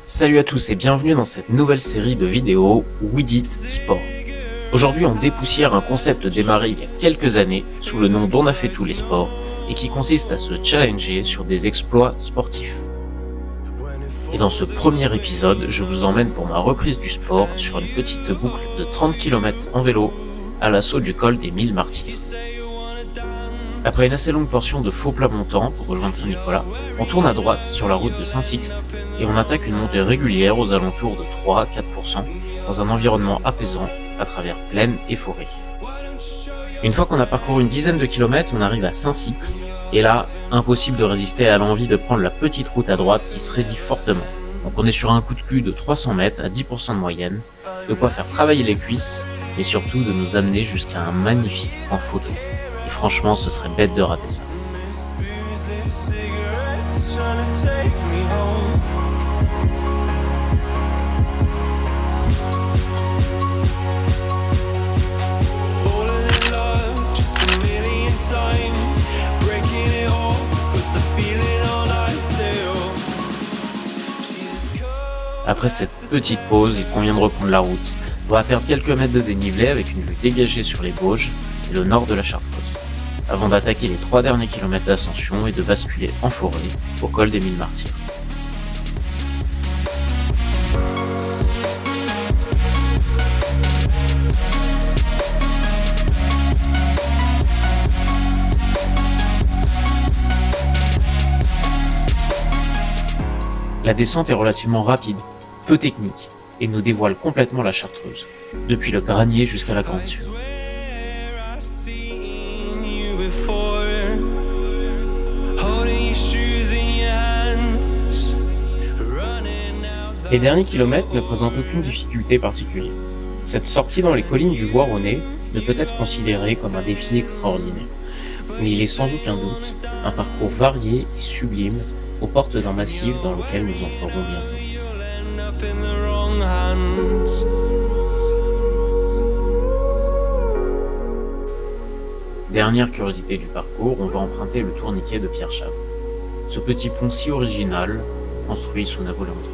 Salut à tous et bienvenue dans cette nouvelle série de vidéos We Did Sport. Aujourd'hui on dépoussière un concept démarré il y a quelques années sous le nom d'On a fait tous les sports et qui consiste à se challenger sur des exploits sportifs. Et dans ce premier épisode, je vous emmène pour ma reprise du sport sur une petite boucle de 30 km en vélo à l'assaut du col des 1000 Martyrs. Après une assez longue portion de faux plat montant pour rejoindre Saint-Nicolas, on tourne à droite sur la route de Saint-Sixte et on attaque une montée régulière aux alentours de 3-4% dans un environnement apaisant à travers plaine et forêt. Une fois qu'on a parcouru une dizaine de kilomètres, on arrive à Saint-Sixte et là, impossible de résister à l'envie de prendre la petite route à droite qui se raidit fortement. Donc on est sur un coup de cul de 300 mètres à 10% de moyenne, de quoi faire travailler les cuisses et surtout de nous amener jusqu'à un magnifique point photo. Et franchement, ce serait bête de rater ça. Après cette petite pause, il convient de reprendre la route. On va perdre quelques mètres de dénivelé avec une vue dégagée sur les Bauges et le nord de la Chartreuse, avant d'attaquer les 3 derniers kilomètres d'ascension et de basculer en forêt au col des 1000 Martyrs. La descente est relativement rapide, peu technique, et nous dévoile complètement la Chartreuse, depuis le Granier jusqu'à la Grande Sûre. Les derniers kilomètres ne présentent aucune difficulté particulière. Cette sortie dans les collines du Voironnais ne peut être considérée comme un défi extraordinaire. Mais il est sans aucun doute un parcours varié et sublime aux portes d'un massif dans lequel nous entrerons bientôt. Dernière curiosité du parcours, on va emprunter le tourniquet de Pierre Chave. Ce petit pont si original, construit sous Napoléon III.